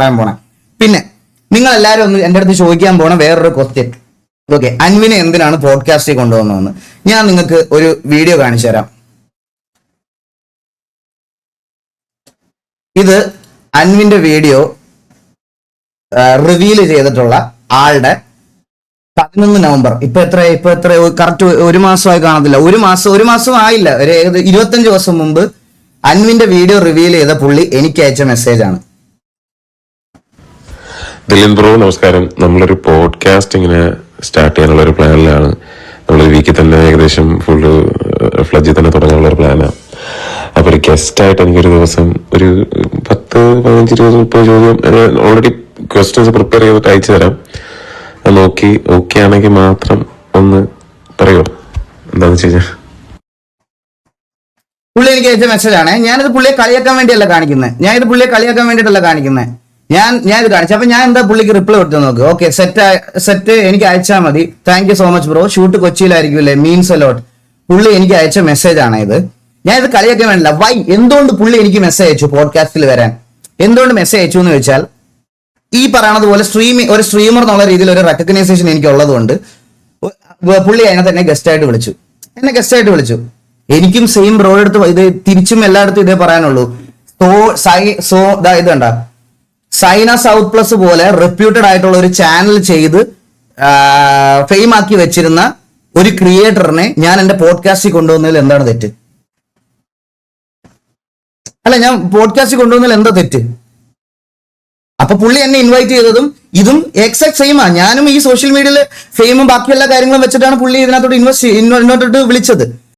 പറയാൻ പോണേ. പിന്നെ നിങ്ങൾ എല്ലാവരും ഒന്ന് എൻ്റെ അടുത്ത് ചോദിക്കാൻ പോണ വേറൊരു ക്വസ്റ്റ്യൻ. ഓക്കെ, അൻവിനെ എന്തിനാണ് പോഡ്കാസ്റ്റിൽ കൊണ്ടുവന്നതെന്ന് ഞാൻ നിങ്ങൾക്ക് ഒരു വീഡിയോ കാണിച്ചു തരാം. ഇത് അൻവിന്റെ വീഡിയോ റിവീൽ ചെയ്തിട്ടുള്ള ആളുടെ 11 നവംബർ. ഇപ്പൊ എത്ര കറക്റ്റ് ഒരു മാസമായി കാണത്തില്ല, ഒരു മാസം ആയില്ല, ഒരു 25 ദിവസം മുമ്പ് അൻവിന്റെ വീഡിയോ റിവീൽ ചെയ്ത പുള്ളി എനിക്ക് അയച്ച മെസ്സേജ് ആണ്. ദിലീൻ ബ്രോ നമസ്കാരം. നമ്മളൊരു പോഡ്കാസ്റ്റ് ഇങ്ങനെ സ്റ്റാർട്ട് ചെയ്യാനുള്ള ഒരു പ്ലാനിലാണ്. നമ്മളൊരു വീക്കിൽ തന്നെ ഏകദേശം ഫുള്ള് ഫ്ലജിൽ തന്നെ തുടങ്ങാനുള്ള ഒരു പ്ലാനാണ്. അപ്പൊ ഒരു ഗസ്റ്റായിട്ട് എനിക്കൊരു ദിവസം ഒരു 10, 15, 20, 30 ചോദ്യം ഓൾറെഡി ക്വസ്റ്റ്യൻസ് പ്രിപ്പയർ ചെയ്തിട്ട് അയച്ചു തരാം. അത് നോക്കി ഓക്കെ ആണെങ്കിൽ മാത്രം ഒന്ന് പറയോ എന്താന്ന് വെച്ച് കഴിഞ്ഞാൽ. പുള്ളി എനിക്ക് അയച്ച മെസ്സേജ് ആണ്. ഞാനിത് പുള്ളിയെ കളിയാക്കാൻ വേണ്ടിയല്ല കാണിക്കുന്നത്, ഞാനിത് കാണിച്ചത്. അപ്പൊ ഞാൻ എന്താ പുള്ളിക്ക് റിപ്ലൈ കൊടുത്തു നോക്ക്. ഓക്കെ, സെറ്റ് എനിക്ക് അയച്ചാൽ മതി, thank you so much bro, shoot കൊച്ചിയിലായിരിക്കുമല്ലേ, മീൻസ് അലോട്ട്. പുള്ളി എനിക്ക് അയച്ച മെസ്സേജ് ആണ് ഇത്. ഞാൻ ഇത് കളിയാക്കാൻ വേണ്ടില്ല. വൈ, എന്തുകൊണ്ട് പുള്ളി എനിക്ക് മെസ്സേജ് അയച്ചു പോഡ്കാസ്റ്റിൽ വരാൻ? എന്തുകൊണ്ട് മെസ്സേജ് അയച്ചു എന്ന് വെച്ചാൽ, ഈ പറയണത് പോലെ ഒരു സ്ട്രീമർ എന്നുള്ള രീതിയിൽ ഒരു റെക്കഗ്നൈസേഷൻ എനിക്ക് ഉള്ളതുകൊണ്ട് പുള്ളി അതിനകത്ത് എന്നെ ഗസ്റ്റായിട്ട് വിളിച്ചു. എനിക്കും സെയിം ബ്രോയുടെ അടുത്ത് ഇത് തിരിച്ചും എല്ലായിടത്തും ഇതേ പറയാനുള്ളൂ. ഇത് കണ്ട സൈന സൗത്ത് പ്ലസ് പോലെ റെപ്യൂട്ടഡ് ആയിട്ടുള്ള ഒരു ചാനൽ ചെയ്ത് ഫെയിം ആക്കി വെച്ചിരുന്ന ഒരു ക്രിയേറ്ററിനെ ഞാൻ എന്റെ പോഡ്കാസ്റ്റിൽ കൊണ്ടുവന്നതിൽ എന്താണ് തെറ്റ്? അല്ല, ഞാൻ പോഡ്കാസ്റ്റിൽ കൊണ്ടുവന്നതിൽ എന്താ തെറ്റ്? അപ്പൊ പുള്ളി എന്നെ ഇൻവൈറ്റ് ചെയ്തതും ഇതും എക്സാക്ട് സെയിമാണ്. ഞാനും ഈ സോഷ്യൽ മീഡിയയില് ഫെയിമും ബാക്കി എല്ലാ കാര്യങ്ങളും വെച്ചിട്ടാണ് പുള്ളി ഇതിനകത്തോട്ട് ഇൻവോട്ട് വിളിച്ചത്.